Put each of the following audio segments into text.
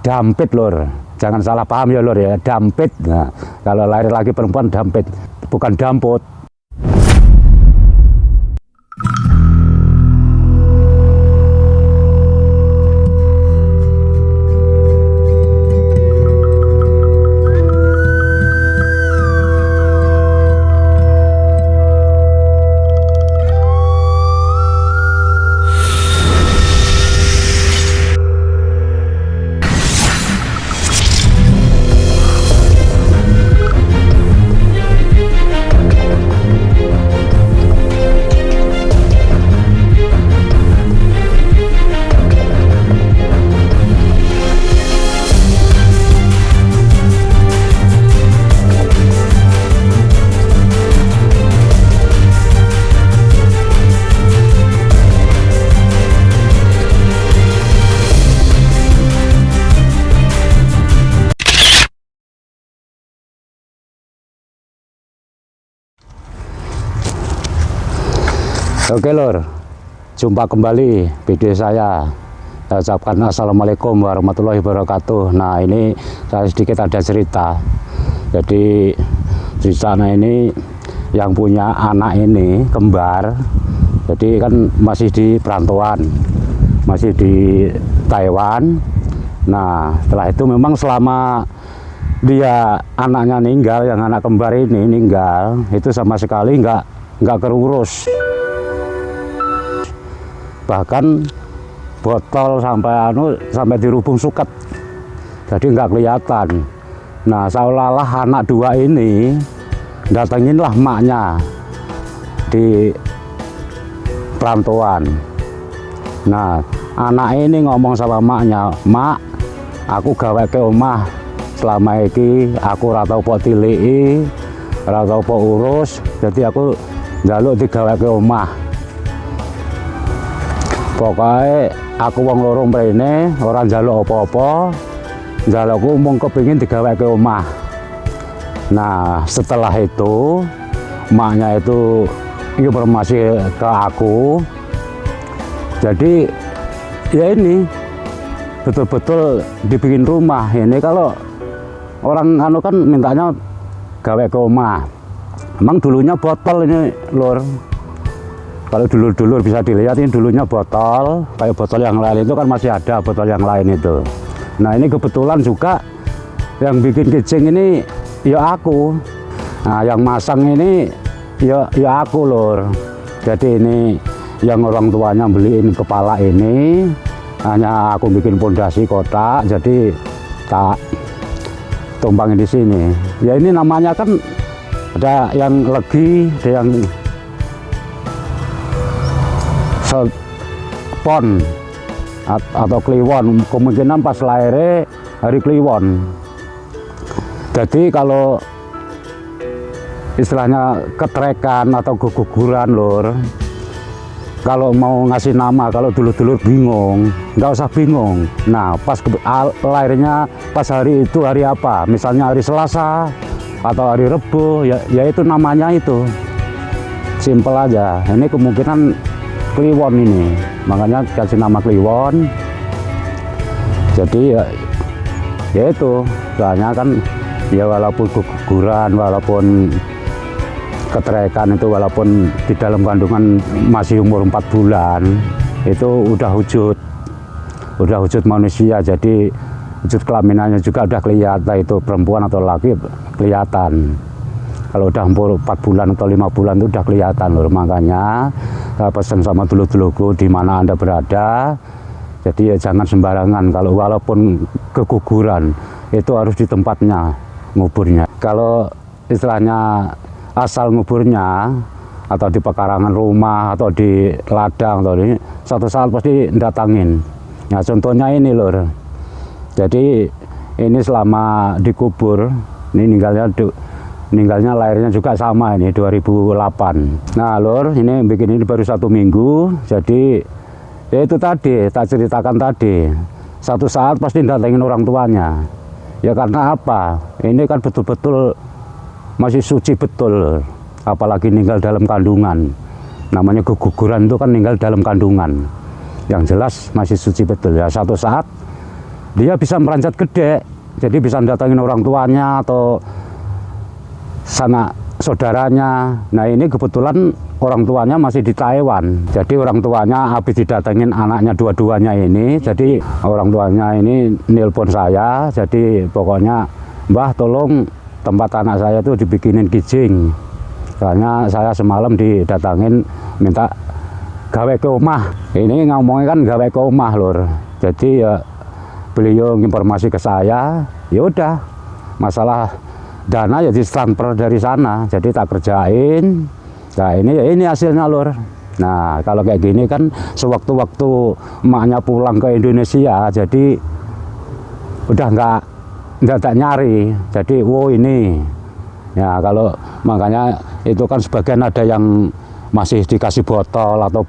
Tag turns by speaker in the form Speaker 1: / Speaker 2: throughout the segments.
Speaker 1: dampit lur, jangan salah paham ya lur ya, dampit. Nah, kalau lahir lagi perempuan dampit, bukan damput. Oke lur, jumpa kembali video saya. Saya ucapkan assalamualaikum warahmatullahi wabarakatuh. Nah, ini saya sedikit ada cerita. Jadi di sana ini yang punya anak ini kembar, jadi kan masih di perantauan, masih di Taiwan. Nah, setelah itu memang selama dia anaknya meninggal, yang anak kembar ini meninggal, itu sama sekali nggak kerurus. Bahkan botol sampai dirubung suket, jadi nggak kelihatan. Nah, seolah-olah anak dua ini datanginlah maknya di perantauan. Nah, anak ini ngomong sama maknya, "Mak, aku gawe ke omah selama ini aku ora tau pok tiliki, ora tau pok urus, jadi aku njaluk digawe ke omah. Pokoknya aku wong loro mrene ora njaluk apa-apa, njalukku mung kepingin digawe ke omah." Nah, setelah itu maknya itu informasi ke aku. Jadi ya ini betul-betul dibikin rumah. Ini kalau orang anu kan mintanya gawe ke omah. Emang dulunya botol ini lur. Kalau dulur-dulur bisa dilihat, ini dulunya botol, kayak botol yang lain itu kan masih ada botol yang lain itu. Nah, ini kebetulan juga yang bikin kicing ini ya aku. Nah, yang masang ini ya aku lur. Jadi ini yang orang tuanya beliin kepala ini, hanya aku bikin pondasi kotak, jadi tak tumpangin di sini. Ya ini namanya kan ada yang legi, ada yang pon atau kliwon, kemungkinan pas lahirnya hari kliwon. Jadi kalau istilahnya ketrekan atau guguran lur, kalau mau ngasih nama, kalau dulur-dulur bingung, nggak usah bingung. Nah, pas lahirnya pas hari itu hari apa, misalnya hari Selasa atau hari Rebo, ya itu namanya itu simple aja. Ini kemungkinan kliwon ini, makanya kasih nama kliwon. Jadi ya itu, soalnya kan ya walaupun guguran, walaupun ketrekan itu, walaupun di dalam kandungan masih umur 4 bulan, itu udah wujud manusia. Jadi wujud kelaminannya juga udah kelihatan, itu perempuan atau laki kelihatan. Kalau udah umur 4 bulan atau 5 bulan itu udah kelihatan lur. Makanya saya pesan sama dulur-dulurku di mana Anda berada, jadi ya jangan sembarangan. Kalau walaupun keguguran itu harus di tempatnya nguburnya. Kalau istilahnya asal nguburnya atau di pekarangan rumah atau di ladang atau ini, suatu saat pasti datangin. Nah, contohnya ini lur. Jadi ini selama dikubur, ini meninggalnya lahirnya juga sama, ini 2008. Nah lur, ini bikin ini baru 1 minggu. Jadi ya itu tadi tak ceritakan tadi, satu saat pasti datengin orang tuanya. Ya karena apa, ini kan betul-betul masih suci betul, apalagi meninggal dalam kandungan. Namanya keguguran itu kan meninggal dalam kandungan, yang jelas masih suci betul. Ya satu saat dia bisa meranjat gede, jadi bisa datangin orang tuanya atau sanak saudaranya. Nah ini kebetulan orang tuanya masih di Taiwan, jadi orang tuanya habis didatengin anaknya dua-duanya ini, jadi orang tuanya ini nelpon saya, jadi pokoknya Mbah tolong tempat anak saya tuh dibikinin kijing, soalnya saya semalam didatangin minta gawe ke omah. Ini ngomongnya kan gawe ke omah lur, jadi ya beliau informasi ke saya, ya udah masalah dana ya ditransfer dari sana, jadi tak kerjain. Nah ini hasilnya lur. Nah kalau kayak gini kan sewaktu-waktu emaknya pulang ke Indonesia, jadi udah nggak nyari, jadi wow ini ya. Kalau makanya itu kan sebagian ada yang masih dikasih botol atau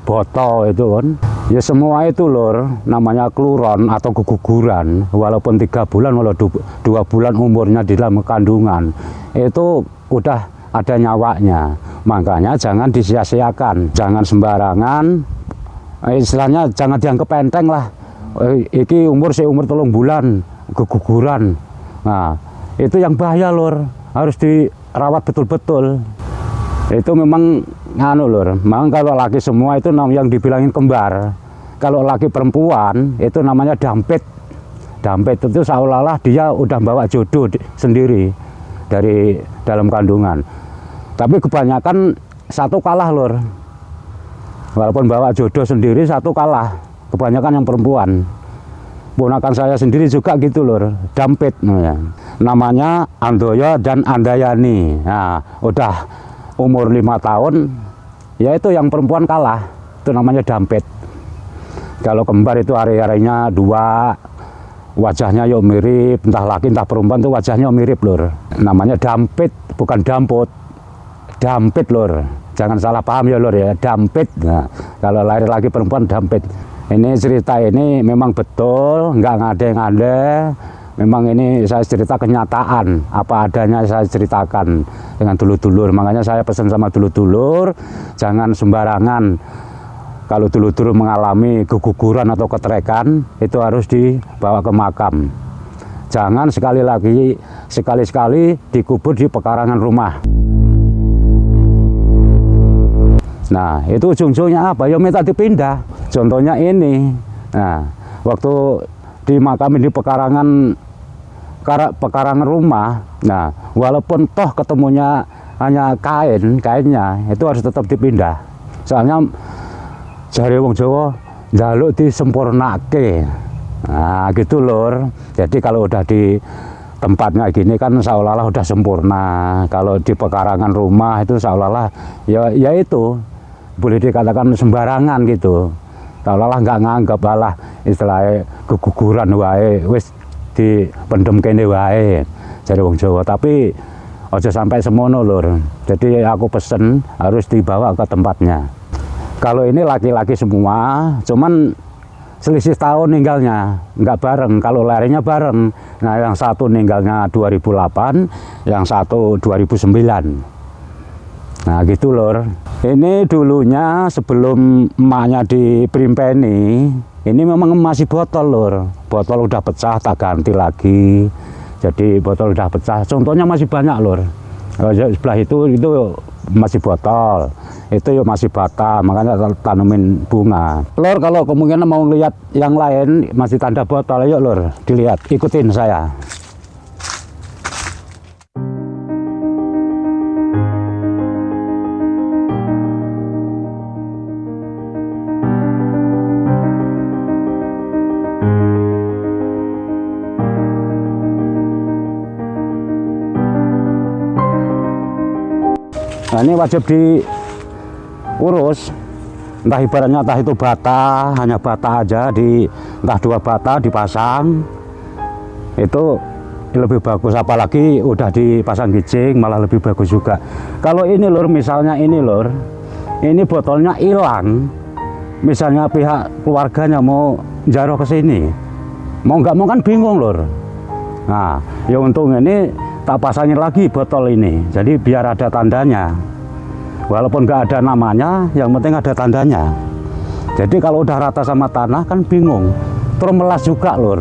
Speaker 1: botol itu kan ya, semua itu lur namanya kluron atau keguguran, walaupun 3 bulan walau 2 bulan umurnya di dalam kandungan itu udah ada nyawanya. Makanya jangan disia-siakan, jangan sembarangan, istilahnya jangan dianggap enteng lah. Iki umur 3 bulan keguguran, nah itu yang bahaya lur, harus dirawat betul-betul. Itu memang nganu lur, memang kalau laki semua itu yang dibilangin kembar. Kalau laki perempuan itu namanya dampit. Dampit itu seolah-olah dia udah bawa jodoh sendiri dari dalam kandungan. Tapi kebanyakan satu kalah lur, walaupun bawa jodoh sendiri satu kalah, kebanyakan yang perempuan. Ponakan saya sendiri juga gitu lur, dampit namanya Andoyo dan Andayani. Nah udah umur 5 tahun, ya itu yang perempuan kalah, itu namanya dampit. Kalau kembar itu hari-harinya 2, wajahnya yuk mirip, entah laki entah perempuan itu wajahnya mirip lur. Namanya dampit, bukan damput, dampit lur. Jangan salah paham ya lur ya, dampit. Nah, kalau lahir laki perempuan dampit. Ini cerita ini memang betul, nggak ngade-ngade. Memang ini saya cerita kenyataan, apa adanya saya ceritakan dengan dulur-dulur. Makanya saya pesan sama dulur-dulur, jangan sembarangan. Kalau dulur-dulur mengalami keguguran atau ketrekan, itu harus dibawa ke makam. Jangan sekali-sekali dikubur di pekarangan rumah. Nah itu ujung-ujungnya apa? Ya minta dipindah. Contohnya ini, nah waktu dimakamin di pekarangan rumah, nah walaupun toh ketemunya hanya kainnya itu harus tetap dipindah. Soalnya jare wong Jawa njaluk disempurnake. Nah gitu lur. Jadi kalau udah di tempatnya gini kan seolah-olah udah sempurna. Kalau di pekarangan rumah itu seolah-olah ya itu boleh dikatakan sembarangan gitu. Seolah-olah nggak nganggap alah istilahnya keguguran wae wis dipendem kene wae jare wong Jawa. Tapi aja sampai semono lur. Jadi aku pesen harus dibawa ke tempatnya. Kalau ini laki-laki semua, cuman selisih tahun ninggalnya nggak bareng. Kalau larinya bareng. Nah yang satu ninggalnya 2008, yang satu 2009. Nah gitu lur. Ini dulunya sebelum emaknya diperimpeni, ini memang masih botol lur. Botol udah pecah tak ganti lagi. Jadi botol udah pecah. Contohnya masih banyak lur. Sebelah itu masih botol. Itu yuk masih bata, makanya tanemin bunga. Lur kalau kemungkinan mau lihat yang lain masih tanda botol, yuk lur dilihat, ikutin saya. Nah ini wajib diurus, entah ibaratnya entah itu bata, hanya bata aja, entah 2 bata dipasang, itu lebih bagus. Apalagi udah dipasang kijing malah lebih bagus juga. Kalau ini lur, misalnya ini lur, ini botolnya hilang, misalnya pihak keluarganya mau jaroh ke sini, mau nggak mau kan bingung lur. Nah ya untung ini tak pasangin lagi botol ini, jadi biar ada tandanya. Walaupun nggak ada namanya, yang penting ada tandanya. Jadi kalau udah rata sama tanah kan bingung, terus melas juga lur.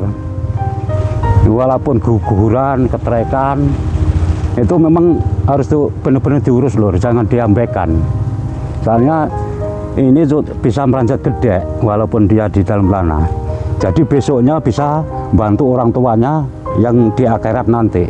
Speaker 1: Walaupun guguran, ketrekan, itu memang harus tuh benar-benar diurus lur, jangan diabaikan. Soalnya ini bisa meranjat gede walaupun dia di dalam tanah. Jadi besoknya bisa bantu orang tuanya yang di akhirat nanti.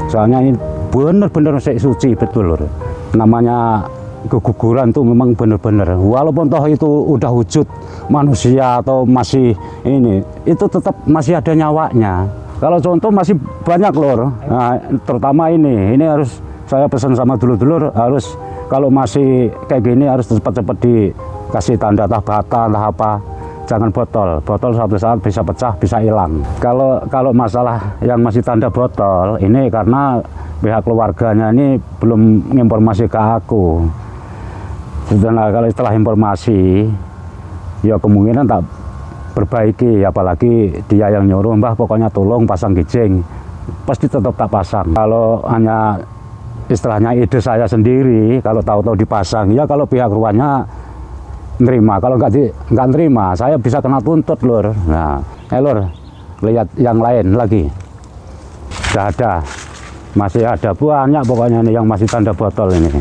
Speaker 1: Soalnya ini benar-benar suci betul lur. Namanya keguguran tuh memang benar-benar. Walaupun toh itu udah wujud manusia atau masih ini, itu tetap masih ada nyawanya. Kalau contoh masih banyak lur, nah, terutama ini harus saya pesan sama dulur-dulur, harus kalau masih kayak gini harus cepat-cepat dikasih tanda entah bata entah apa, jangan botol suatu saat bisa pecah, bisa hilang. Kalau masalah yang masih tanda botol ini karena pihak keluarganya ini belum informasi ke aku. Setelah kalau setelah informasi ya kemungkinan tak perbaiki, apalagi dia yang nyuruh, mbah pokoknya tolong pasang kijing, pasti tetap tak pasang. Kalau hanya istilahnya ide saya sendiri, kalau tahu-tahu dipasang, ya kalau pihak ruannya nerima, kalau nggak nerima, saya bisa kena tuntut lur. Nah, lur, lihat yang lain lagi, sudah ada, masih ada banyak pokoknya nih yang masih tanda botol ini.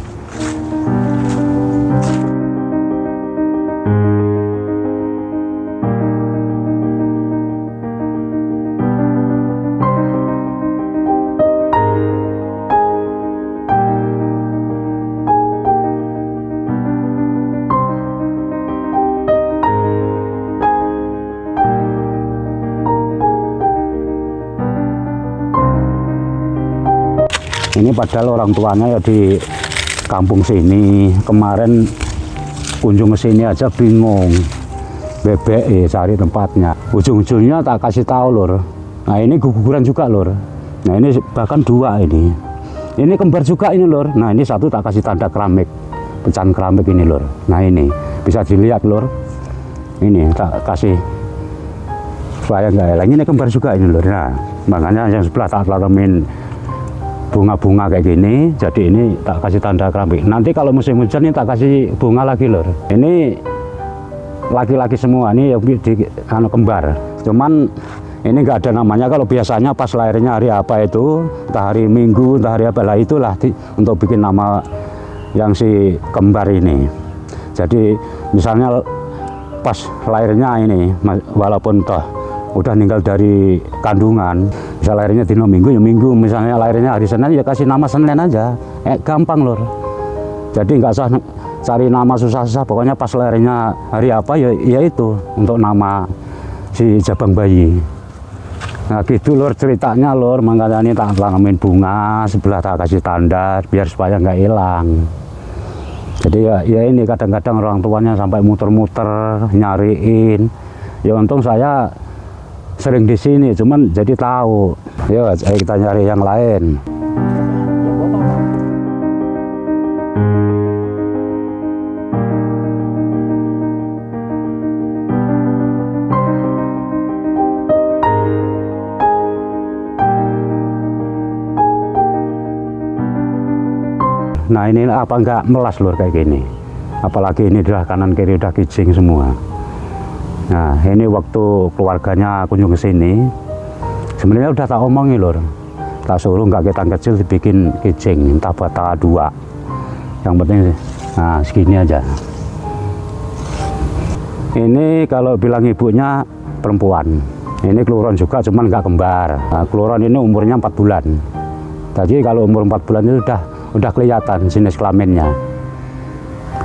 Speaker 1: Ini padahal orang tuanya ya di kampung sini, kemarin kunjung ke sini aja bingung cari tempatnya. Ujung-ujungnya tak kasih tahu lur. Nah ini guguran juga lur. Nah ini bahkan dua ini kembar juga ini lur. Nah ini satu tak kasih tanda keramik, pecahan keramik ini lur. Nah ini bisa dilihat lur. Ini tak kasih supaya nggak hilang. Ini kembar juga ini lur. Nah makanya yang sebelah tak tanamin bunga-bunga kayak gini, jadi ini tak kasih tanda keramik. Nanti kalau musim hujan ini tak kasih bunga lagi lur. Ini laki-laki semua ini yang di kembar. Cuman ini nggak ada namanya. Kalau biasanya pas lahirnya hari apa itu, entah hari Minggu, entah hari apa lah, itulah untuk bikin nama yang si kembar ini. Jadi misalnya pas lahirnya ini, walaupun toh udah meninggal dari kandungan, bisa lahirnya di Minggu ya Minggu, misalnya lahirnya hari Senin ya kasih nama Senin aja, gampang lur. Jadi nggak usah cari nama susah-susah, pokoknya pas lahirnya hari apa ya itu untuk nama si jabang bayi. Nah gitu lur ceritanya lur, makanya ini tak tanamin bunga, sebelah tak kasih tanda biar supaya nggak hilang. Jadi ya ini kadang-kadang orang tuanya sampai muter-muter nyariin. Ya untung saya sering di sini, cuman jadi tahu. Yuk, ayo kita nyari yang lain. Nah ini apa enggak melas lur kayak gini, apalagi ini adalah kanan kiri udah kijing semua. Nah ini waktu keluarganya kunjung ke sini, sebenarnya udah tak omongi lur, tak suruh nggak ketan kecil dibikin kijing, entah bata dua, yang penting nah segini aja. Ini kalau bilang ibunya perempuan, ini keluron juga cuman nggak kembar. Nah, keluron ini umurnya 4 bulan, jadi kalau umur 4 bulan itu udah kelihatan jenis kelaminnya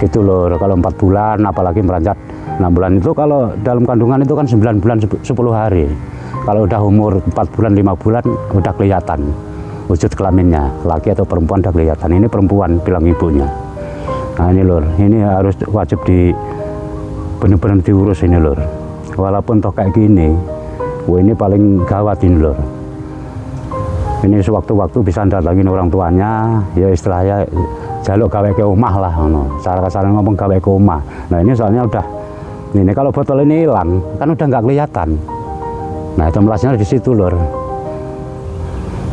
Speaker 1: gitu lur. Kalau 4 bulan apalagi meranjat 6 bulan itu, kalau dalam kandungan itu kan 9 bulan 10 hari. Kalau udah umur 4 bulan 5 bulan udah kelihatan wujud kelaminnya, laki atau perempuan udah kelihatan. Ini perempuan bilang ibunya. Nah ini lur, ini harus wajib bener-bener diurus ini lur. Walaupun toh kayak gini, wah ini paling gawat ini lur. Ini sewaktu-waktu bisa datangin orang tuanya, ya istilahnya jaluk gawe ke omah lah, cara kasar ngomong gawe ke omah. Nah ini soalnya udah, ini kalau botol ini hilang, kan udah nggak kelihatan. Nah itu melasnya di situ lur.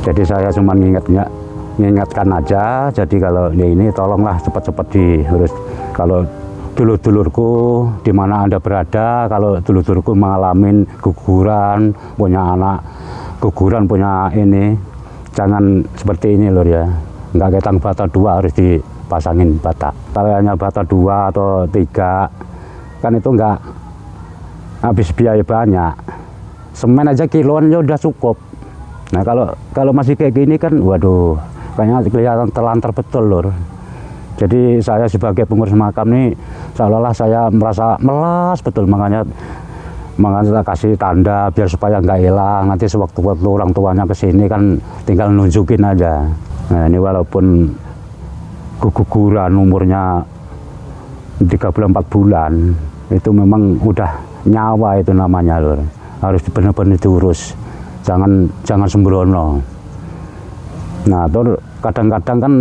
Speaker 1: Jadi saya cuma ngingatkan aja. Jadi kalau ini tolonglah cepat-cepat diurus. Kalau dulur-dulurku di mana Anda berada, kalau dulur-dulurku mengalami guguran, punya anak guguran, punya ini, jangan seperti ini lur ya. Nggak ketang bata 2 harus dipasangin bata. Kalau hanya bata 2 atau 3 kan itu nggak habis biaya banyak. Semen aja kiloan ya udah cukup. Nah kalau masih kayak gini kan, waduh, kayaknya kelihatan terlantar betul lur. Jadi saya sebagai pengurus makam nih, seolah-olah saya merasa melas betul, makanya saya kasih tanda biar supaya nggak hilang. Nanti sewaktu-waktu orang tuanya kesini kan tinggal nunjukin aja. Nah ini walaupun guguran umurnya 3 bulan 4 bulan, itu memang udah nyawa itu namanya lur. Harus benar-benar diurus, jangan sembrono. Nah terus kadang-kadang kan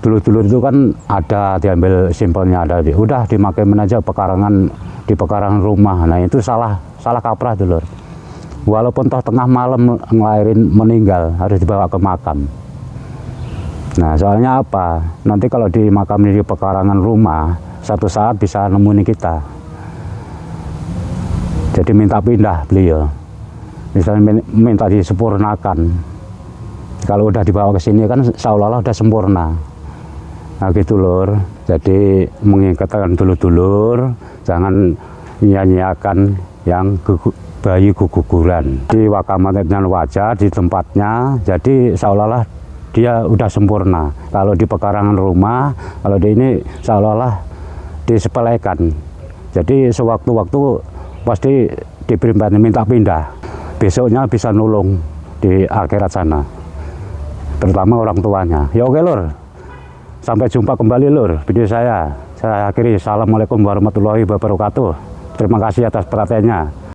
Speaker 1: dulur-dulur itu kan ada diambil simpelnya, ada udah dimakamin aja di pekarangan rumah. Nah itu salah kaprah dulur. Walaupun toh tengah malam ngelahirin meninggal harus dibawa ke makam. Nah soalnya apa, nanti kalau di makam di pekarangan rumah satu saat bisa nemuin kita, jadi minta pindah beliau, misalnya minta disempurnakan. Kalau udah dibawa ke sini kan seolah-olah udah sempurna. Nah gitu lur, jadi mengingatkan dulur-dulur jangan nyanyiakan yang bayi guguran. Di wakamatnya wajah di tempatnya, jadi seolah-olah dia udah sempurna. Kalau di pekarangan rumah, kalau di ini seolah-olah disepelekan. Jadi sewaktu-waktu pasti diberi minta pindah. Besoknya bisa nulung di akhirat sana, terutama orang tuanya. Ya oke lur. Sampai jumpa kembali lur video saya. Saya akhiri. Assalamualaikum warahmatullahi wabarakatuh. Terima kasih atas perhatiannya.